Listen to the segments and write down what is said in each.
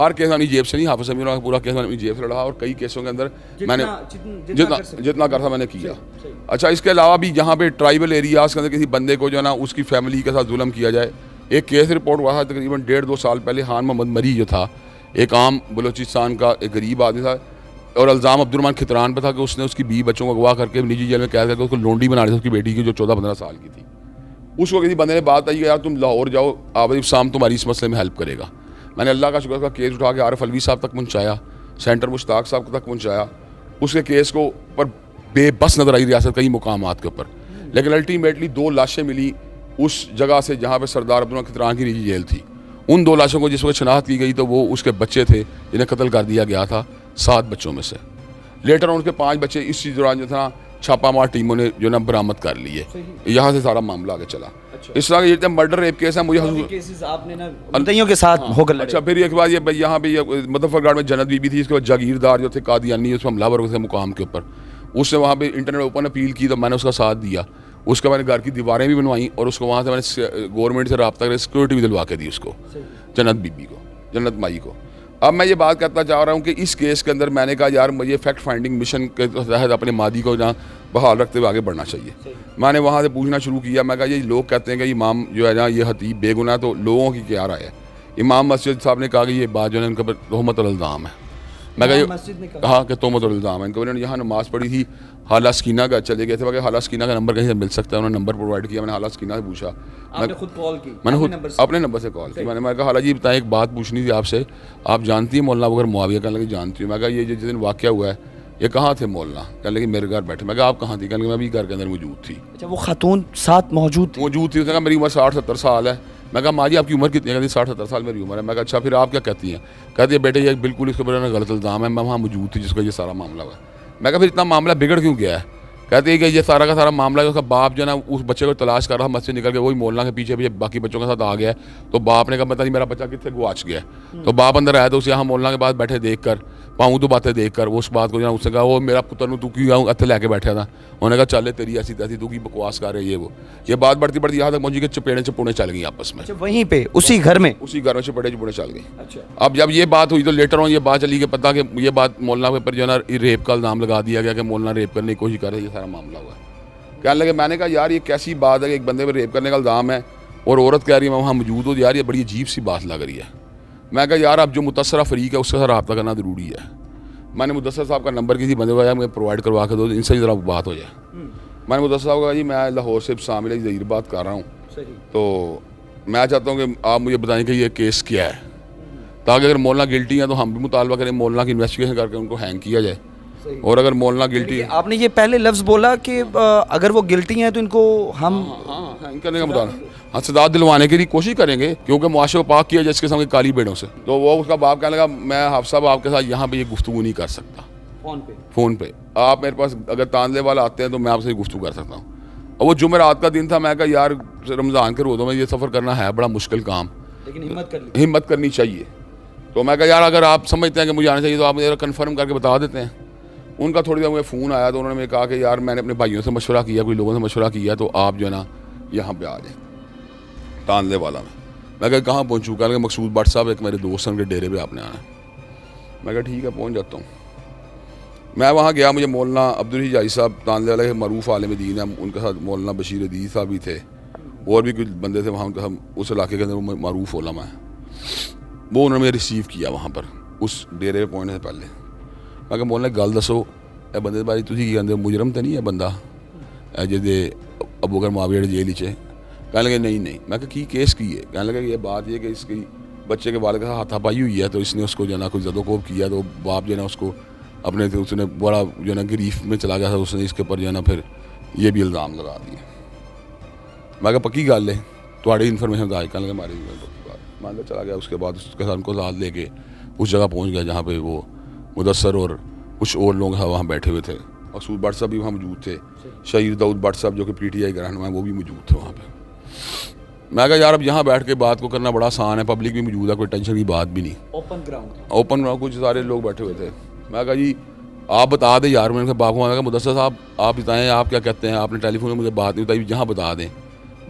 ہر case میں اپنی جیب سے نہیں، حافظ سمیع کا پورا کیس میں اپنی جیب سے لڑا اور کئی کیسوں کے اندر میں نے جتنا کر تھا میں نے کیا. اچھا اس کے علاوہ بھی جہاں پہ ٹرائبل ایریاز کے اندر کسی بندے کو جو ہے نا اس کی فیملی کے ساتھ ظلم کیا جائے. ایک کیس رپورٹ ہوا تھا تقریباً 1.5-2 سال پہلے. خان محمد مری جو تھا ایک عام بلوچستان کا ایک غریب آدمی تھا اور الزام عبدالرحمان کھتران پہ تھا کہ اس نے اس کی 20 بچوں کو اغوا کر کے نجی جیل میں قید کر کے اس کو لونڈی بنا رہی تھی اس کی بیٹی کی جو 14-15 سال کی تھی. اس کو کسی بندے نے بات آئی کہ یار تم لاہور جاؤ، عابد ابسام تمہاری اس مسئلے میں ہیلپ کرے گا. میں نے اللہ کا شکر کا کیس اٹھا کے عارف الوی صاحب تک پہنچایا، سینٹر مشتاق صاحب تک پہنچایا. اس کے کیس کو پر بے بس نظر آئی ریاست کئی مقامات کے اوپر، لیکن الٹیمیٹلی 2 لاشیں ملی اس جگہ سے جہاں پہ سردار عبدالرحمان کھتران کی نجی جیل تھی. ان 2 لاشوں کو جس وقت شناخت کی گئی تو وہ اس کے بچے تھے جنہیں قتل کر دیا گیا تھا 7 بچوں میں سے. لیٹر ان کے 5 بچے اسی دوران جو تھا چھاپا مار ٹیموں نے جو نا برآمد کر لیے. یہاں سے سارا معاملہ آگے چلا. اس طرح یہ مرڈر ریپ کیس ہے. مجھے کے ساتھ ہو کر اچھا پھر ایک بات یہ یہاں پہ مظفر گڑھ میں جنت بی بی تھی، اس کے بعد جاگیردار جو تھے قادیانی اس میں حملہ ور تھے مقام کے اوپر. اس نے وہاں پہ انٹرنیٹ اوپن اپیل کی تو میں نے اس کا ساتھ دیا. اس کے میں نے گھر کی دیواریں بھی بنوائیں اور اس کو وہاں سے میں نے گورنمنٹ سے رابطہ کر سیکورٹی بھی دلوا کے دی اس کو، جنت بی بی کو، جنت مائی کو. اب میں یہ بات کرنا چاہ رہا ہوں کہ اس کیس کے اندر میں نے کہا یار مجھے فیکٹ فائنڈنگ مشن کے تحت اپنے مادی کو جہاں بحال رکھتے ہوئے آگے بڑھنا چاہیے. میں نے وہاں سے پوچھنا شروع کیا. میں کہا یہ لوگ کہتے ہیں کہ امام جو ہے نا یہ خطیب بے گناہ، تو لوگوں کی کیا رائے ہے؟ امام مسجد صاحب نے کہا کہ یہ بات جو ہے ان کے اوپر تہمت الزام ہے. میں کہا کہ تہمت الزام ہے ان کو. انہوں نے یہاں نماز پڑھی تھی، حالہ سکینہ کا چلے گئے تھے. کہ حالہ سکینہ کا نمبر کہیں سے مل سکتا ہے؟ انہوں نے نمبر پرووائڈ کیا. میں نے حالہ سکینہ سے پوچھا، میں نے خود اپنے نمبر سے کال کی. میں نے کہا حالہ جی بتائیں ایک بات پوچھنی تھی آپ سے، آپ جانتی ہیں مولانا ابوبکر معاویہ؟ کہنے لگی جانتی ہوں. میں کہا یہ جس دن واقعہ ہوا ہے یہ کہاں تھے مولانا؟ کہنے لگی میرے گھر بیٹھے. میں کہا آپ کہاں تھی؟ کہنے لگی میں بھی گھر کے اندر موجود تھی. اچھا وہ خاتون ساتھ موجود تھی؟ اس نے کہا میری عمر 60-70 سال ہے. میں کہا ماں جی آپ کی عمر کتنی ہے؟ کہتی 60-70 سال میری عمر ہے. میں کہا اچھا پھر آپ کیا کہتی ہیں؟ کہتی ہے بیٹے یہ بالکل اس کے اوپر غلط الزام ہے، میں وہاں موجود تھی جس کا یہ سارا معاملہ ہوا. میں کہا پھر اتنا معاملہ بگڑ کیوں گیا ہے؟ کہتے ہیں کہ یہ سارا کا سارا معاملہ ہے اس کا باپ جو ہے نا اس بچے کو تلاش کر رہا مسجد سے نکل کے وہی مولانا کے پیچھے باقی بچوں کے ساتھ آ گیا. تو باپ نے کہا پتہ نہیں میرا بچہ کتنے گواچ گیا. تو باپ اندر آیا تو اسے یہاں مولانا کے پاس بیٹھے دیکھ کر پاؤں تو باتیں دیکھ کر اس بات کو جو اس نے کہا وہ میرا پتر تو کیوں اتھے لے کے بیٹھا تھا. انہوں نے کہا چلے تیری ایسی تیسی تو کی بکواس کر رہے یہ بات بڑھتی بڑھتی یہاں تک پہنچی کہ چپیڑے چپوڑے چل گئی آپس میں. وہیں پہ اسی گھر میں چپیڑے چپوڑے چل گئی. اب جب یہ بات ہوئی تو لیٹر آن یہ بات چلی کہ پتہ کہ یہ بات مولانا کے اوپر جو ہے نا ریپ کا الزام لگا دیا گیا کہ مولانا ریپ کرنے کی کوشش کر رہے. یہ سارا معاملہ ہوا. کہنے لگے میں نے کہا یار یہ کیسی بات ہے کہ ایک بندے پہ ریپ کرنے کا الزام ہے اور عورت کہہ رہی ہے میں وہاں موجود ہوں. یار یہ بڑی عجیب سی بات لگ رہی ہے. میں کہا یار اب جو متاثرہ فریق ہے اس کے ساتھ رابطہ کرنا ضروری ہے. میں نے مدثر صاحب کا نمبر کسی بندے کو آیا مجھے پرووائڈ کروا کے دو، ان سے ذرا بات ہو جائے. میں نے مدثر صاحب کو کہا جی میں لاہور سے ابسام علیہ ظہیر بات کر رہا ہوں، تو میں چاہتا ہوں کہ آپ مجھے بتائیں کہ یہ کیس کیا ہے، تاکہ اگر مولانا گلٹی ہیں تو ہم بھی مطالبہ کریں مولانا کی انویسٹیگیشن کر کے ان کو ہینگ کیا جائے. اور اگر مولانا گلٹی ہے، آپ نے یہ پہلے لفظ بولا کہ اگر وہ گلٹی ہیں تو ان کو ہم ہینگ کرنے کا مطالبہ سزا دلوانے کے لیے کوشش کریں گے، کیونکہ معاشرے کو پاک کیا جس قسم کے کالی بیڑوں سے. تو وہ اس کا باپ کہنے لگا میں حافظ صاحب آپ کے ساتھ یہاں پہ یہ گفتگو نہیں کر سکتا فون پہ. آپ میرے پاس اگر تانلے والا آتے ہیں تو میں آپ سے گفتگو کر سکتا ہوں. اور وہ جمعرات کا دن تھا. میں کہا یار رمضان کے روزوں میں یہ سفر کرنا ہے بڑا مشکل کام، لیکن ہمت کرنی چاہیے. تو میں کہا یار اگر آپ سمجھتے ہیں کہ مجھے آنا چاہیے تو آپ مجھے کنفرم کر کے بتا دیتے ہیں. ان کا تھوڑی دیر مجھے فون آیا تو انہوں نے مجھے کہا کہ یار میں نے اپنے بھائیوں سے مشورہ کیا، کوئی لوگوں سے مشورہ کیا، تو آپ جو ہے نا یہاں پہ آ جائیں تانلے والا میں. میں کہا کہاں پہنچوں؟ کہ مقصود بٹ صاحب ایک میرے دوست ہیں ان کے ڈیرے پہ آپ نے آنا ہے. میں کہا ٹھیک ہے پہنچ جاتا ہوں. میں وہاں گیا. مجھے مولانا عبدالحی صاحب تانلے والے معروف عالم دین ہیں، ان کے ساتھ مولانا بشیر عدیز صاحب بھی تھے اور بھی کچھ بندے تھے وہاں ان کا اس علاقے کے اندر معروف علماء ہیں. وہ انہوں نے مجھے ریسیو کیا وہاں پر اس ڈیرے پہ پہنچنے سے پہلے. میں کہا مولانا گل دسو اے بندے بھائی تھی کی کہتے مجرم تو نہیں ہے بندہ جی ابوبکر معاویہ جیل چ؟ کہنے لگے نہیں. میں کہا کی کیس کی ہے؟ کہنے لگے یہ بات یہ کہ اس کی بچے کے والد کے ساتھ ہاتھا پائی ہوئی ہے، تو اس نے اس کو جو ہے نا کوئی زد و کوب کیا، تو باپ جو ہے نا اس کو اپنے اس نے بڑا جو ہے نا گریف میں چلا گیا تھا، اس نے اس کے اوپر جو ہے نا پھر یہ بھی الزام لگا دیے. میں کہا پکی گل ہے تھوڑی انفارمیشن تو آج کہنے لگے ہماری پکی بات. میں اندر چلا گیا. اس کے بعد اس کے ساتھ ان کو ساتھ لے کے اس جگہ پہنچ گیا جہاں پہ وہ مدثر اور کچھ اور لوگ وہاں بیٹھے ہوئے تھے. مقصود بٹ صاحب بھی وہاں موجود تھے، شہید داؤد بٹ صاحب جو کہ پی ٹی آئی کا رہنما ہے وہ بھی موجود تھے وہاں پہ. میں کہا یار اب یہاں بیٹھ کے بات کو کرنا بڑا آسان ہے، پبلک بھی موجود ہے، کوئی ٹینشن کی بات بھی نہیں. اوپن گراؤنڈ کچھ سارے لوگ بیٹھے ہوئے تھے. میں کہا جی آپ بتا دیں یار. میں نے باپ کو کہا مدثر صاحب آپ بتائیں آپ کیا کہتے ہیں، آپ نے ٹیلی فون میں مجھے بات نہیں بتائی، یہاں بتا دیں.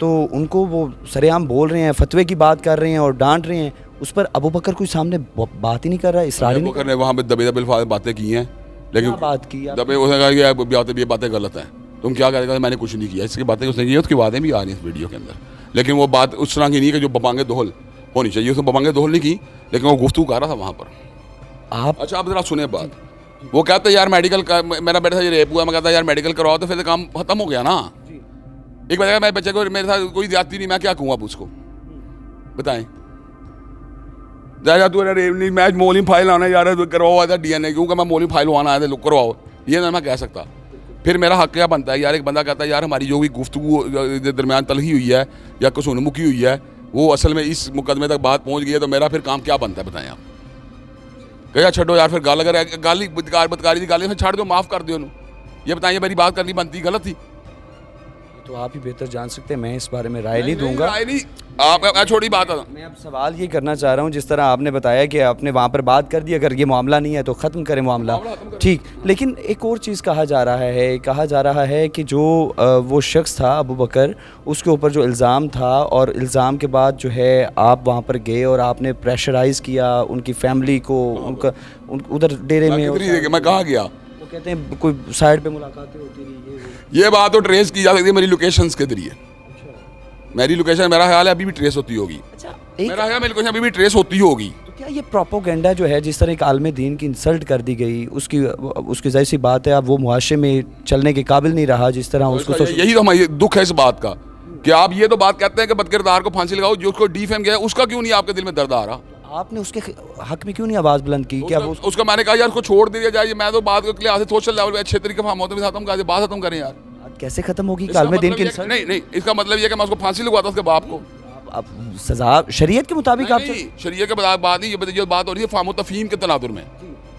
تو ان کو وہ سر عام بول رہے ہیں, فتوے کی بات کر رہے ہیں اور ڈانٹ رہے ہیں, اس پر ابو بکر کوئی سامنے بات ہی نہیں کر رہا, اصرار ہی نہیں بکر نے وہاں پہ دبے الفاظ باتیں کی ہیں, لیکن بات کی دبے اس نے کہا کہ یہ باتیں غلط ہیں, تم کیا کرے گا, میں نے کچھ نہیں کیا, اس کی باتیں اس نے کی, اس کی باتیں بھی آ رہی ہیں اس ویڈیو کے اندر, لیکن وہ بات اس طرح کی نہیں کہ جو ببانگے دہل ہونی چاہیے, اس نے ببانگے دہل نہیں کی, لیکن وہ گفتگو کر رہا تھا وہاں پر. آپ اچھا آپ ذرا سنیں بات, وہ کہتا ہے یار میڈیکل میرا بیٹا تھا یہ ریپ ہوا, میں کہتا یار میڈیکل کرواؤ, تو پھر کام ختم ہو گیا نا. ایک بات ہے میں بچے کو میرے ساتھ کوئی زیادتی نہیں, میں کیا کہوں اب اس کو بتائیں, میں مولنگ فائل آنا یار کرواؤ آیا تھا ڈی این اے, کیونکہ میں مولنگ فائل آنا آیا تھا کرواؤ, یہ نہ میں کہہ سکتا. پھر میرا حق کیا بنتا ہے یار, ایک بندہ کہتا ہے یار ہماری جو بھی گفتگو درمیان تلخی ہوئی ہے یا کسون مکی ہوئی ہے وہ اصل میں اس مقدمے تک بات پہنچ گئی ہے, تو میرا پھر کام کیا بنتا ہے بتائیں آپ. کہ چھڈو یار, پھر گال اگر گالی بدکاری کی گالی پھر چھاڑ دو, معاف کر دو, یہ بتائیں میری بات کرنی بنتی غلط تھی. تو آپ ہی بہتر جان سکتے ہیں, میں اس بارے میں رائے نہیں دوں گا. آپ چھوٹی بات ہے, میں اب سوال یہ کرنا چاہ رہا ہوں, جس طرح آپ نے بتایا کہ آپ نے وہاں پر بات کر دی, اگر یہ معاملہ نہیں ہے تو ختم کریں معاملہ, ٹھیک, لیکن ایک اور چیز کہا جا رہا ہے کہ جو وہ شخص تھا ابو بکر, اس کے اوپر جو الزام تھا, اور الزام کے بعد جو ہے آپ وہاں پر گئے اور آپ نے پریشرائز کیا ان کی فیملی کو, ان کا ادھر ڈیرے میں, میں کہاں گیا, وہ کہتے ہیں کوئی سائڈ پہ ملاقاتیں ہوتی رہی, یہ بات تو ٹریس کی جا سکتی ہے میری لوکیشنز کے ذریعے. میری لوکیشن میرا خیال ہے ابھی بھی ٹریس ہوتی ہوگی, میرا خیال ہے میری لوکیشن ابھی بھی ٹریس ہوتی ہوگی. تو کیا یہ پروپوگنڈا جو ہے, جس طرح ایک عالم دین کی انسلٹ کر دی گئی, اس کی ظاہر سی بات ہے اب وہ معاشرے میں چلنے کے قابل نہیں رہا, جس طرح اس کو, یہی تو ہماری دکھ ہے اس بات کا کہ آپ یہ تو بات کہتے ہیں کہ بد کردار کو پھانسی لگاؤ, جو اس کو ڈی فیم کیا ہے اس کا کیوں نہیں آپ کے دل میں درد آ رہا. آپ نے اس کے حق میں کیوں نہیں آواز بلند کی, کیا اس کا میں نے کہا یار اس کو چھوڑ دیا جائے, میں تو بات کے لیے سوشل لیول پہ اچھے طریقے سے ہوتے ختم کر دیں, بات ختم کریں یار. کیسے ختم ہوگی عالم دین کی انسلٹ؟ نہیں, اس کا مطلب یہ کہ میں اس کو پھانسی لگواتا اس کے باپ کو. اب سزا شریعت کے مطابق, آپ شریعت کے بات نہیں, یہ بات ہو رہی ہے فہم و تفہیم کے تناظر میں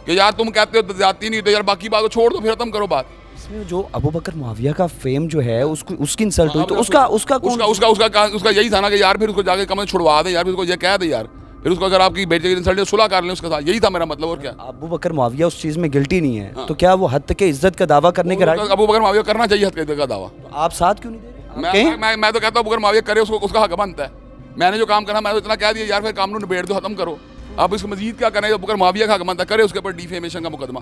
کہ یار تم کہتے ہو زیادتی نہیں تو یار باقی بات کو چھوڑ دو, پھر ختم کرو بات. اس میں جو ابو بکر معاویہ کا فیم جو ہے اس کی انسلٹ ہوئی, تو اس کا یہی تھا نا کہ یار پھر اس کو جا کے کم چھڑوا دیں یار, پھر اس کو یہ کہہ دیں یار, پھر اس کو اگر آپ کی بیٹے کی انسلٹ صلح کر لیں اس کے ساتھ, یہی تھا میرا مطلب. اور کیا ابو بکر معاویہ اس چیز میں گلٹی نہیں ہے, تو کیا وہ حد تک عزت کا دعویٰ کرنے کے رائے؟ ابو بکر معاویہ کرنا چاہیے حد کا دعویٰ, آپ ساتھ کیوں نہیں دے رہے؟ میں تو کہتا ہوں ابو بکر معاویہ کرے, اس کا حق بنتا ہے. میں نے جو کام کرنا میں تو اتنا کہہ دیا یار, پھر کام نبیڑ دو, ختم کرو. آپ اس کو مزید کیا کریں, ابو بکر معاویہ کا حق بنتا ہے, کرے اس کے اوپر ڈیفیمیشن کا مقدمہ.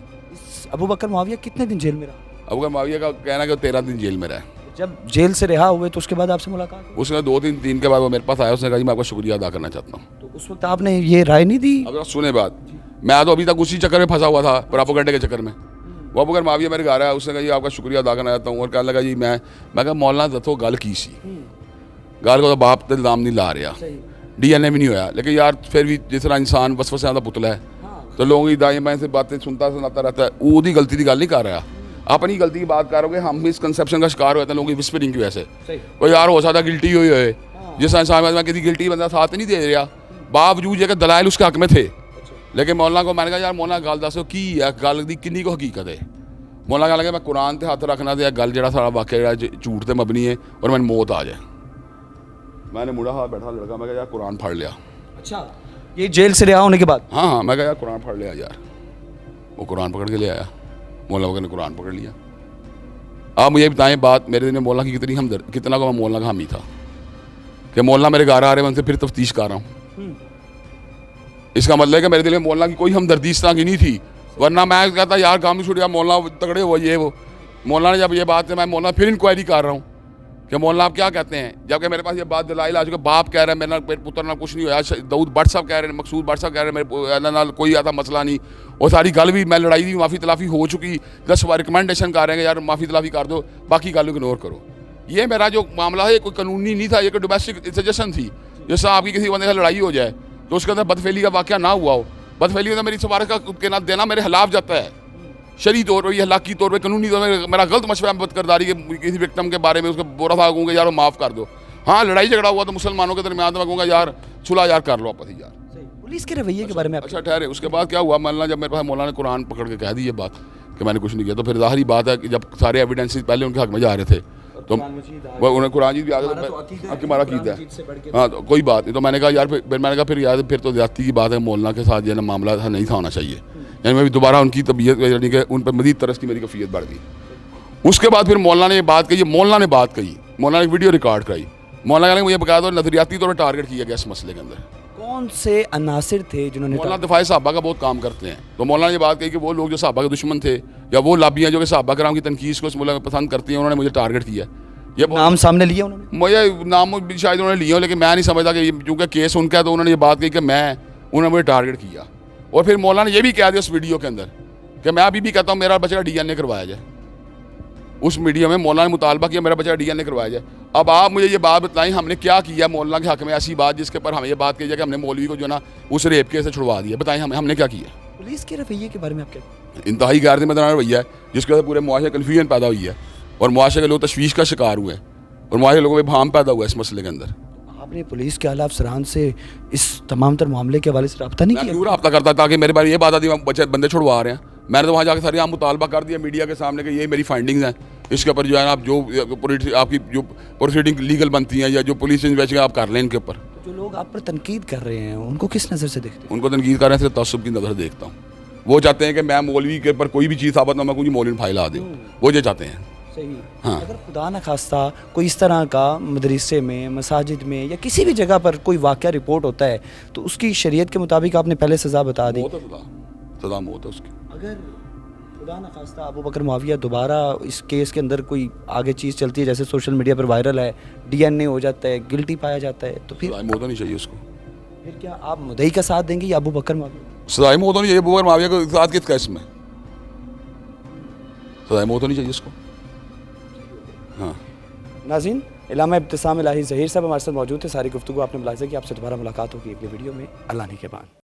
ابو بکر معاویہ کتنے دن جیل میں رہا؟ ابو بکر معاویہ کا کہنا ہے کہ 13 دن جیل میں رہا. جب جیل سے رہا ہوئے تو اس کے بعد آپ سے ملاقات ہوئی؟ اس نے 2-3 دن کے بعد وہ میرے پاس آیا, اس نے کہا میں آپ کا شکریہ ادا کرنا چاہتا ہوں. تو اس وقت آپ نے یہ رائے نہیں دی؟ اب سنیں بات, میں تو ابھی تک اسی چکر میں پھنسا ہوا تھا, پراپوگنڈے کے چکر میں. وہ ابو بکر معاویہ میرے گھر آیا, اس نے کہا جی آپ کا شکریہ ادا کرنا چاہتا ہوں, اور کہنے لگا جی میں کہا مولانا دتو گل کی سی, گل کو تو باپ تے الزام نہیں لا رہا, ڈی این اے بھی نہیں ہوا, لیکن یار پھر بھی جس طرح انسان وسوسے کا پتلا ہے, تو لوگوں کی دائیں بائیں سے باتیں سناتا رہتا ہے, وہ غلطی کی گل نہیں کر رہا, اپنی غلطی کی بات کرو گے. ہم اس کنسیپشن کا شکار ہوتے ہیں لوگوں کی وسپرنگ کی وجہ سے, وہ یار ہو سکتا گلٹی ہوئی ہوئے, جس انسان میں کسی گلٹی بندہ ساتھ نہیں دے رہا, باوجود یہ کہ دلائل اس کے حق میں تھے. لیکن مولانا کو میں نے کہا یار مولانا گل دسو کی ہے, گل دی کنی کو حقیقت ہے. مولانا کہا کہ میں قرآن تے ہاتھ رکھنا دیا, گل جہاں سارا واقعہ جھوٹ تے مبنی ہے, اور میں موت آ جائے. میں نے مڑا ہاتھ بیٹھا لڑکا, میں کہا یار قرآن پڑھ لیا. اچھا, یہ جیل سے رہا ہونے کے بعد؟ ہاں, میں کہا یار قرآن پڑھ لیا یار. وہ قرآن پکڑ کے لے آیا, مولانا وغیرہ نے قرآن پکڑ لیا. آپ مجھے بتائیں بات, میرے دل میں مولانا کی کتنی ہمدرد, کتنا کو میں مولانا کا حامی تھا کہ مولانا میرے گھر آ رہے ہیں, میں ان سے پھر تفتیش کر رہا ہوں. اس کا مطلب ہے کہ میرے دل میں مولانا کی کوئی ہمدردی اس طرح کی نہیں تھی, ورنہ میں کہتا یار کام نہیں چھوڑیا, مولانا تگڑے ہوا یہ وہ. مولانا جب یہ بات ہے, میں مولانا پھر انکوائری کر رہا ہوں کہ مولانا آپ کیا کہتے ہیں, جبکہ میرے پاس یہ بات دلائل آ چکے, باپ کہہ رہے ہیں میرے پتر نہ کچھ نہیں ہوا, داؤد بٹ صاحب کہہ رہے ہیں, مقصود بٹ صاحب کہہ رہے ہیں میرے نال کوئی ایسا مسئلہ نہیں, اور ساری گل بھی میں لڑائی دی معافی تلافی ہو چکی, جس ریکمنڈیشن کر رہے ہیں کہ یار معافی تلافی کر دو, باقی گل اگنور کرو. یہ میرا جو معاملہ ہے کوئی قانونی نہیں تھا, یہ کوئی ڈومیسٹک سجیشن تھی. جس طرح آپ کی کسی بندے سے لڑائی ہو جائے تو اس کے اندر بدفعلی کا واقعہ نہ ہوا ہو, بدفعلی میں میری سفارش کا دینا میرے خلاف جاتا ہے, شرعی طور پہ, اخلاقی طور پہ, قانونی طور پہ میرا غلط مشورہ بد کرداری کے کسی وکٹم کے بارے میں اس کو برا تھا کہوں گا یار معاف کر دو. ہاں لڑائی جھگڑا ہوا تو مسلمانوں کے درمیان تو میں کہوں گا یار صلح یار کر لو آپس ہی یار. پولیس کے رویے کے بارے میں اچھا ٹھہرے, اس کے بعد کیا ہوا, مولانا جب میرے پاس مولانا نے قرآن پکڑ کے کہہ دی یہ بات کہ میں نے کچھ نہیں کیا, تو پھر ظاہری بات ہے کہ جب سارے ایویڈنسز پہلے ان کے حق میں جا رہے تھے تو انہیں قرآن جیت بھی آ گیا تو ہمارا عقیدہ ہے, ہاں تو کوئی بات نہیں. تو میں نے کہا یار پھر میں نے کہا پھر یار پھر تو زیادتی کی بات ہے, مولانا کے ساتھ جو ہے نا معاملہ نہیں تھا ہونا چاہیے, یعنی میں بھی دوبارہ ان کی طبیعت یعنی کہ ان پر مزید ترس کی میری کیفیت بڑھ گئی. اس کے بعد پھر مولانا نے یہ بات کہی, مولانا نے بات کہی, مولانا نے ویڈیو ریکارڈ کرائی, مولانا نے مجھے باقاعدہ نظریاتی طور پر ٹارگٹ کیا گیا اس مسئلے کے اندر. کون سے عناصر تھے جنہوں نے مولانا دفاع صحابہ کا بہت کام کرتے ہیں, تو مولانا نے یہ بات کہی کہ وہ لوگ جو صحابہ کے دشمن تھے یا وہ لابیاں جو کہ صحابہ کرام کی تنقید کو اس ملک میں پسند کرتی ہیں, انہوں نے مجھے ٹارگٹ کیا. یہ نام سامنے لیا انہوں نے؟ مجھے نام بھی شاید انہوں نے لیا ہو, لیکن میں نہیں سمجھتا کہ چونکہ کیس ان کا ہے تو انہوں نے یہ بات کہی کہ انہوں نے مجھے ٹارگٹ کیا. اور پھر مولانا نے یہ بھی کہہ دیا اس ویڈیو کے اندر کہ میں ابھی بھی کہتا ہوں میرا بچہ کا DNA کروایا جائے. اس میڈیا میں مولانا نے مطالبہ کیا میرا بچہ کا DNA کروایا جائے. اب آپ مجھے یہ بات بتائیں ہم نے کیا کیا مولانا کے حق میں ایسی بات جس کے پر ہمیں یہ بات کہی جائے کہ ہم نے مولوی کو جو نا اس ریپ کیس سے چھڑوا دیا. بتائیں ہم نے کیا کیا؟ پولیس کے رویے کے بارے میں آپ کیا؟ انتہائی غیر ذمہ دارانہ رویہ ہے جس کی وجہ سے پورے معاشرے کنفیوژن پیدا ہوئی ہے اور معاشرے کے لوگ تشویش کا شکار ہوئے ہیں اور معاشرے کے لوگوں میں بھام پیدا ہوا ہے اس مسئلے کے اندر. آپ نے پولیس کے اعلیٰ افسران سے اس تمام تر معاملے کے حوالے سے رابطہ نہیں کیا؟ میں رابطہ کرتا تاکہ میرے بارے یہ بات آتی بچے بندے چھڑوا رہے ہیں. میں نے تو وہاں جا کے سر یہاں مطالبہ کر دیا میڈیا کے سامنے کہ یہ میری فائنڈنگز ہیں, اس کے اوپر جو ہے نا آپ جو آپ کی جو پروسیڈنگ لیگل بنتی ہیں یا جو پولیس انویسٹیگیشن آپ کر لیں ان کے اوپر. جو لوگ آپ پر تنقید کر رہے ہیں ان کو کس نظر سے دیکھتے ہیں؟ ان کو تنقید کر رہے ہیں صرف تعصب کی نظر سے دیکھتا ہوں. وہ چاہتے ہیں کہ میں مولوی کے اوپر کوئی بھی چیز ثابت نہ میں کوئی مولوی پھیلا دوں, وہ یہ چاہتے ہیں. صحیح. ہاں. اگر خدا نخواستہ کوئی اس طرح کا مدرسے میں, مساجد میں یا کسی بھی جگہ پر کوئی واقعہ رپورٹ ہوتا ہے تو اس کی شریعت کے مطابق آپ نے پہلے سزا بتا دی. سزا موت ہے اس کی. اگر خدا نخواستہ ابو بکر معاویہ دوبارہ اس کیس کے اندر کوئی آگے چیز چلتی ہے جیسے سوشل میڈیا پر وائرل ہے, DNA ہو جاتا ہے, گلٹی پایا جاتا ہے, تو پھر سزا موت نہیں چاہیے اس کو. پھر کیا آپ مدعی کا ساتھ دیں گے یا ابو بکر معاویہ؟ سزا موت نہیں چاہیے. ابو بکر معاویہ کے ساتھ کس کیس میں سزا موت نہیں چاہیے اس کو. ہاں ناظرین, علامہ ابتسام الہی ظہیر صاحب ہمارے ساتھ موجود تھے. ساری گفتگو آپ نے ملاحظہ کی. آپ سے دوبارہ ملاقات ہوگی اگلی ویڈیو میں. اللہ نے کے بعد.